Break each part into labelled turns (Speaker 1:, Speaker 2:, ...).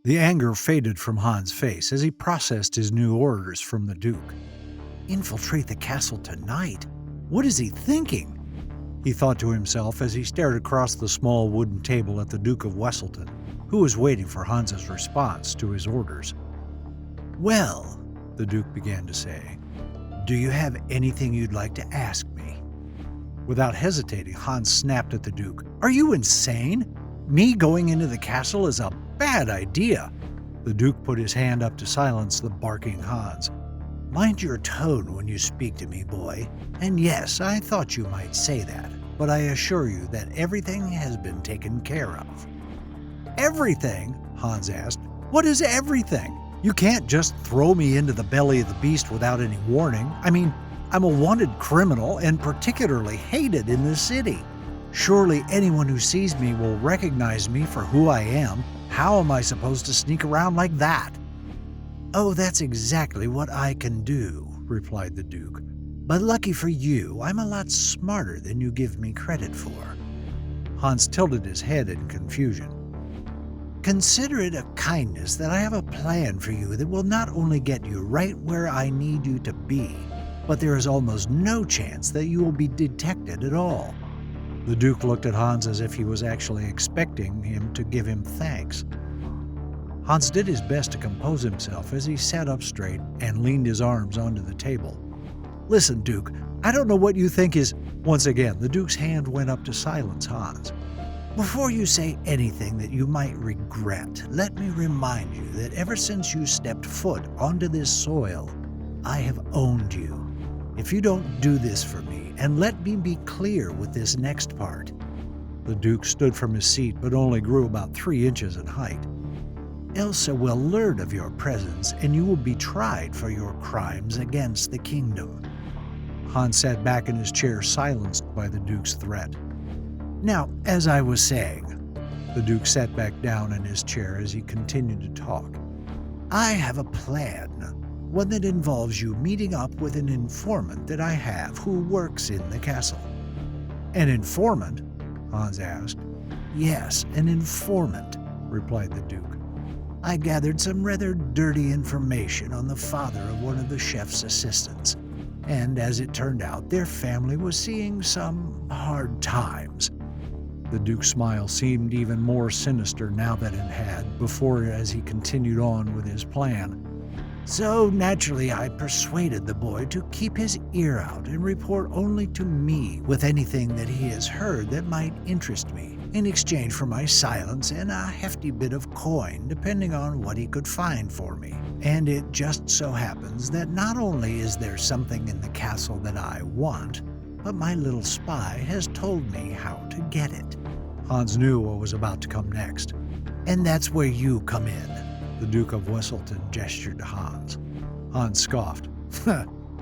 Speaker 1: The anger faded from Han's face as he processed his new orders from the Duke. Infiltrate the castle tonight? What is he thinking? He thought to himself as he stared across the small wooden table at the Duke of Wesselton, who was waiting for Hans's response to his orders. "Well," the Duke began to say, "do you have anything you'd like to ask me?" Without hesitating, Hans snapped at the Duke. "Are you insane? Me going into the castle is a bad idea." The Duke put his hand up to silence the barking Hans. "Mind your tone when you speak to me, boy. And yes, I thought you might say that, but I assure you that everything has been taken care of." "Everything?" Hans asked. "What is everything? You can't just throw me into the belly of the beast without any warning. I mean, I'm a wanted criminal and particularly hated in this city. Surely anyone who sees me will recognize me for who I am. How am I supposed to sneak around like that?" "Oh, that's exactly what I can do," replied the Duke. "But lucky for you, I'm a lot smarter than you give me credit for." Hans tilted his head in confusion. "Consider it a kindness that I have a plan for you that will not only get you right where I need you to be, but there is almost no chance that you will be detected at all." The Duke looked at Hans as if he was actually expecting him to give him thanks. Hans did his best to compose himself as he sat up straight and leaned his arms onto the table. "Listen, Duke, I don't know what you think is—" Once again, the Duke's hand went up to silence Hans. "Before you say anything that you might regret, let me remind you that ever since you stepped foot onto this soil, I have owned you. If you don't do this for me, and let me be clear with this next part." The Duke stood from his seat but only grew about 3 inches in height. "Elsa will learn of your presence, and you will be tried for your crimes against the kingdom." Hans sat back in his chair, silenced by the Duke's threat. "Now, as I was saying," the Duke sat back down in his chair as he continued to talk, "I have a plan, one that involves you meeting up with an informant that I have who works in the castle." "An informant?" Hans asked. "Yes, an informant," replied the Duke. "I gathered some rather dirty information on the father of one of the chef's assistants, and as it turned out, their family was seeing some hard times." The Duke's smile seemed even more sinister now than it had before as he continued on with his plan. "So naturally I persuaded the boy to keep his ear out and report only to me with anything that he has heard that might interest me, in exchange for my silence and a hefty bit of coin depending on what he could find for me. And it just so happens that not only is there something in the castle that I want, but my little spy has told me how to get it." Hans knew what was about to come next. "And that's where you come in." The Duke of Wesselton gestured to Hans. Hans scoffed.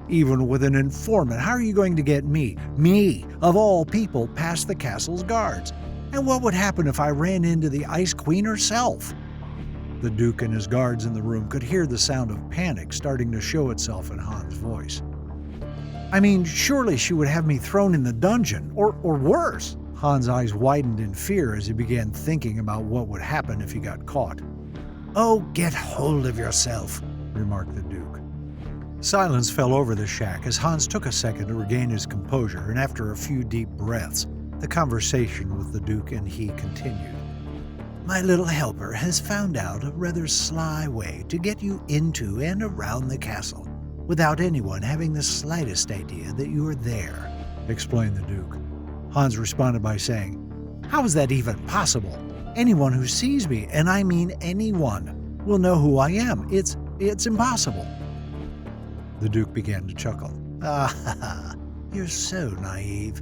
Speaker 1: "Even with an informant, how are you going to get me, of all people, past the castle's guards? And what would happen if I ran into the Ice Queen herself?" The Duke and his guards in the room could hear the sound of panic starting to show itself in Hans' voice. "I mean, surely she would have me thrown in the dungeon, or worse." Hans' eyes widened in fear as he began thinking about what would happen if he got caught. "Oh, get hold of yourself," remarked the Duke. Silence fell over the shack as Hans took a second to regain his composure, and after a few deep breaths, the conversation with the Duke and he continued. "My little helper has found out a rather sly way to get you into and around the castle without anyone having the slightest idea that you are there," explained the Duke. Hans responded by saying, "How is that even possible? Anyone who sees me, and I mean anyone, will know who I am. It's impossible." The Duke began to chuckle. "Ah, you're so naive.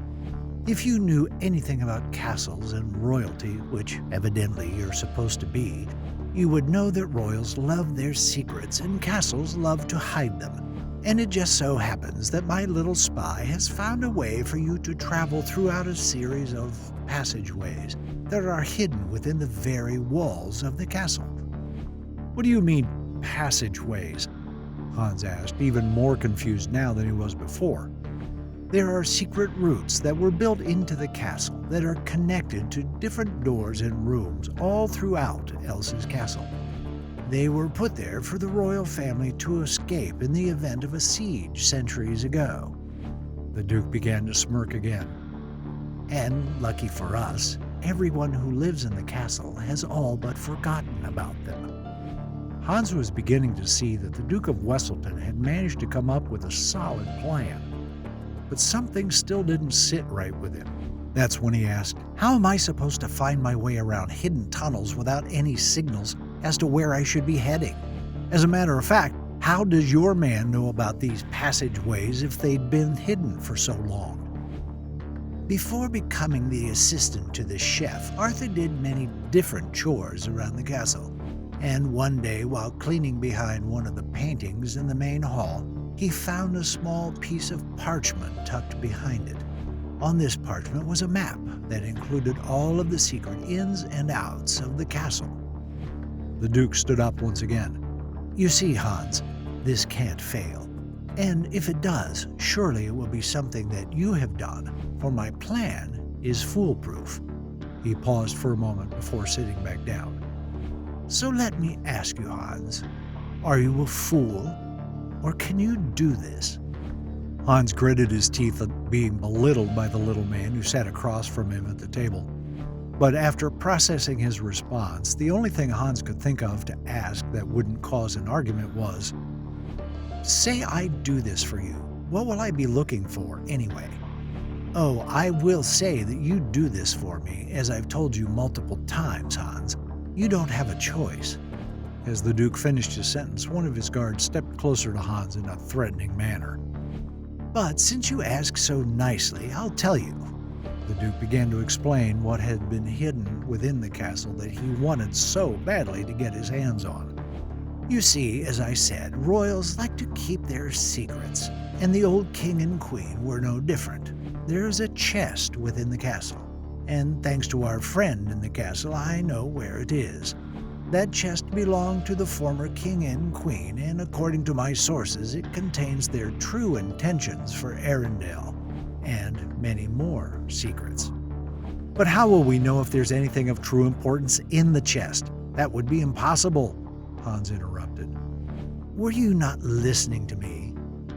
Speaker 1: If you knew anything about castles and royalty, which evidently you're supposed to be, you would know that royals love their secrets and castles love to hide them. And it just so happens that my little spy has found a way for you to travel throughout a series of passageways that are hidden within the very walls of the castle." "What do you mean, passageways?" Hans asked, even more confused now than he was before. "There are secret routes that were built into the castle that are connected to different doors and rooms all throughout Elsa's castle. They were put there for the royal family to escape in the event of a siege centuries ago." The Duke began to smirk again. "And lucky for us, everyone who lives in the castle has all but forgotten about them." Hans was beginning to see that the Duke of Weselton had managed to come up with a solid plan. But something still didn't sit right with him. That's when he asked, "How am I supposed to find my way around hidden tunnels without any signals as to where I should be heading? As a matter of fact, how does your man know about these passageways if they'd been hidden for so long?" Before becoming the assistant to the chef, Arthur did many different chores around the castle. And one day, while cleaning behind one of the paintings in the main hall, he found a small piece of parchment tucked behind it. On this parchment was a map that included all of the secret ins and outs of the castle. The Duke stood up once again. "You see, Hans, this can't fail. And if it does, surely it will be something that you have done, for my plan is foolproof." He paused for a moment before sitting back down. "So let me ask you, Hans, are you a fool, or can you do this?" Hans gritted his teeth at being belittled by the little man who sat across from him at the table. But after processing his response, the only thing Hans could think of to ask that wouldn't cause an argument was, "Say I do this for you, what will I be looking for anyway?" "Oh, I will say that you do this for me, as I've told you multiple times, Hans. You don't have a choice." As the Duke finished his sentence, one of his guards stepped closer to Hans in a threatening manner. "But since you ask so nicely, I'll tell you." The Duke began to explain what had been hidden within the castle that he wanted so badly to get his hands on. "You see, as I said, royals like to keep their secrets, and the old king and queen were no different. There's a chest within the castle, and thanks to our friend in the castle, I know where it is. That chest belonged to the former king and queen, and according to my sources, it contains their true intentions for Arendelle, and many more secrets." "But how will we know if there's anything of true importance in the chest? That would be impossible," Hans interrupted. "Were you not listening to me?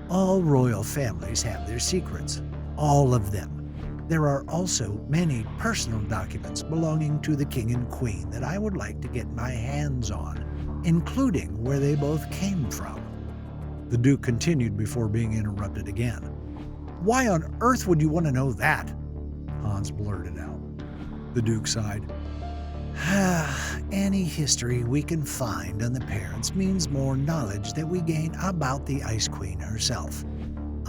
Speaker 1: All royal families have their secrets. All of them. There are also many personal documents belonging to the king and queen that I would like to get my hands on, including where they both came from." The Duke continued before being interrupted again. "Why on earth would you want to know that?" Hans blurted out. The Duke sighed. "Any history we can find on the parents means more knowledge that we gain about the Ice Queen herself.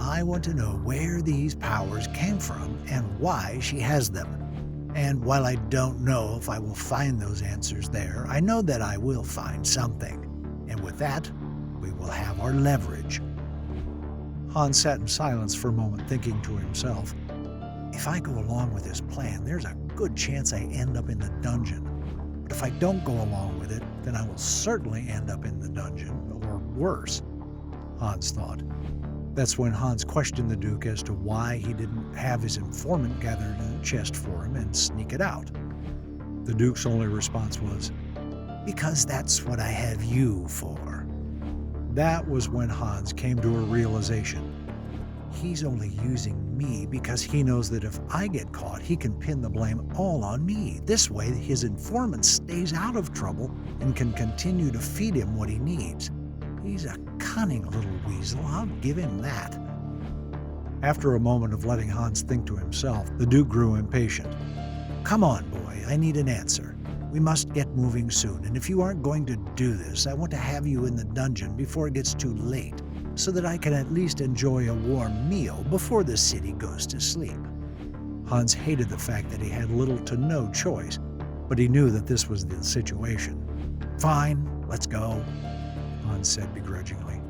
Speaker 1: I want to know where these powers came from and why she has them. And while I don't know if I will find those answers there, I know that I will find something. And with that, we will have our leverage." Hans sat in silence for a moment, thinking to himself, "If I go along with this plan, there's a good chance I end up in the dungeon. But if I don't go along with it, then I will certainly end up in the dungeon, or worse," Hans thought. That's when Hans questioned the Duke as to why he didn't have his informant gather it in a chest for him and sneak it out. The Duke's only response was, "Because that's what I have you for." That was when Hans came to a realization. He's only using me because he knows that if I get caught, he can pin the blame all on me. This way, his informant stays out of trouble and can continue to feed him what he needs. He's a cunning little weasel, I'll give him that. After a moment of letting Hans think to himself, the Duke grew impatient. "Come on, boy, I need an answer. We must get moving soon, and if you aren't going to do this, I want to have you in the dungeon before it gets too late, so that I can at least enjoy a warm meal before the city goes to sleep." Hans hated the fact that he had little to no choice, but he knew that this was the situation. "Fine, let's go," Hans said begrudgingly.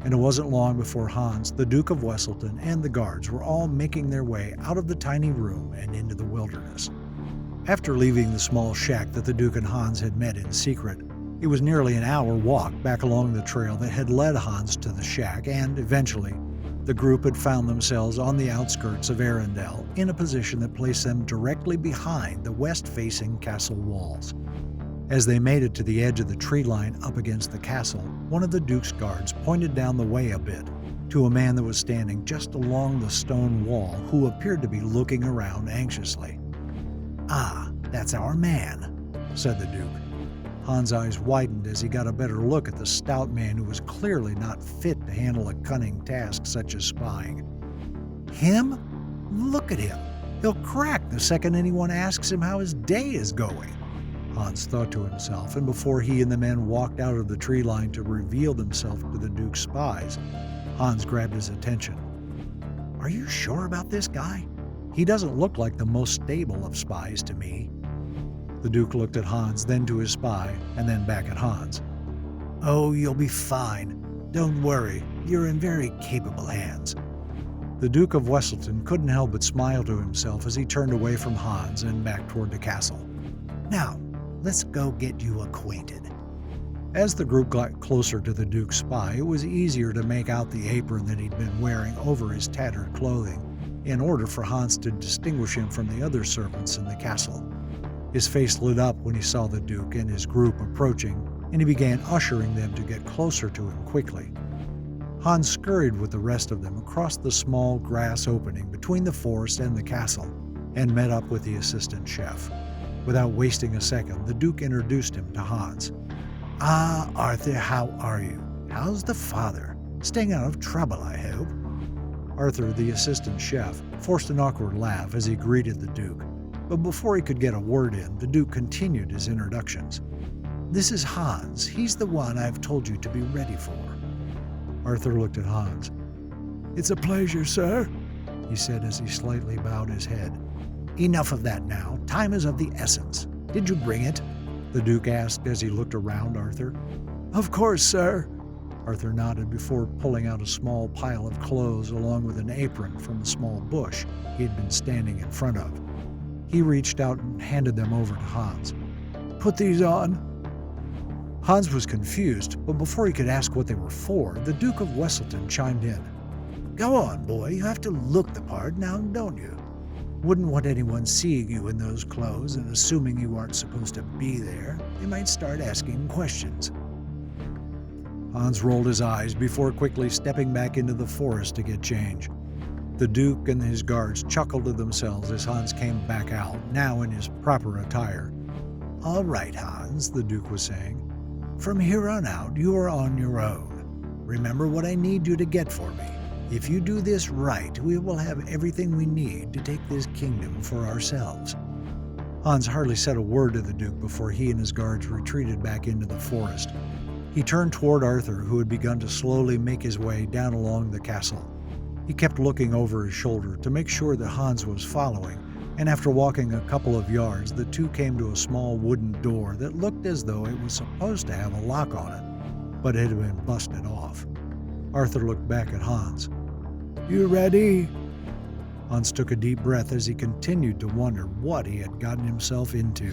Speaker 1: And it wasn't long before Hans, the Duke of Weselton, and the guards were all making their way out of the tiny room and into the wilderness. After leaving the small shack that the Duke and Hans had met in secret, it was nearly an hour walk back along the trail that had led Hans to the shack, and eventually, the group had found themselves on the outskirts of Arendelle in a position that placed them directly behind the west-facing castle walls. As they made it to the edge of the tree line up against the castle, one of the Duke's guards pointed down the way a bit to a man that was standing just along the stone wall who appeared to be looking around anxiously. "Ah, that's our man," said the Duke. Hans' eyes widened as he got a better look at the stout man who was clearly not fit to handle a cunning task such as spying. "Him? Look at him. He'll crack the second anyone asks him how his day is going," Hans thought to himself, and before he and the men walked out of the tree line to reveal themselves to the Duke's spies, Hans grabbed his attention. "Are you sure about this guy? He doesn't look like the most stable of spies to me." The Duke looked at Hans, then to his spy, and then back at Hans. "Oh, you'll be fine. Don't worry, you're in very capable hands." The Duke of Wesselton couldn't help but smile to himself as he turned away from Hans and back toward the castle. "Now, let's go get you acquainted." As the group got closer to the Duke's spy, it was easier to make out the apron that he'd been wearing over his tattered clothing, in order for Hans to distinguish him from the other servants in the castle. His face lit up when he saw the Duke and his group approaching, and he began ushering them to get closer to him quickly. Hans scurried with the rest of them across the small grass opening between the forest and the castle, and met up with the assistant chef. Without wasting a second, the Duke introduced him to Hans. "Ah, Arthur, how are you? How's the father? Staying out of trouble, I hope?" Arthur, the assistant chef, forced an awkward laugh as he greeted the Duke, but before he could get a word in, the Duke continued his introductions. "This is Hans. He's the one I've told you to be ready for." Arthur looked at Hans. "It's a pleasure, sir," he said as he slightly bowed his head. "Enough of that now. Time is of the essence. Did you bring it?" the Duke asked as he looked around Arthur. "Of course, sir." Arthur nodded before pulling out a small pile of clothes along with an apron from a small bush he had been standing in front of. He reached out and handed them over to Hans. "Put these on." Hans was confused, but before he could ask what they were for, the Duke of Wesselton chimed in. "Go on, boy, you have to look the part now, don't you? Wouldn't want anyone seeing you in those clothes and assuming you aren't supposed to be there. They might start asking questions." Hans rolled his eyes before quickly stepping back into the forest to get change. The Duke and his guards chuckled to themselves as Hans came back out, now in his proper attire. "All right, Hans," the Duke was saying. "From here on out, you are on your own. Remember what I need you to get for me. If you do this right, we will have everything we need to take this kingdom for ourselves." Hans hardly said a word to the Duke before he and his guards retreated back into the forest. He turned toward Arthur, who had begun to slowly make his way down along the castle. He kept looking over his shoulder to make sure that Hans was following, and after walking a couple of yards, the two came to a small wooden door that looked as though it was supposed to have a lock on it, but it had been busted off. Arthur looked back at Hans. "You ready?" Hans took a deep breath as he continued to wonder what he had gotten himself into.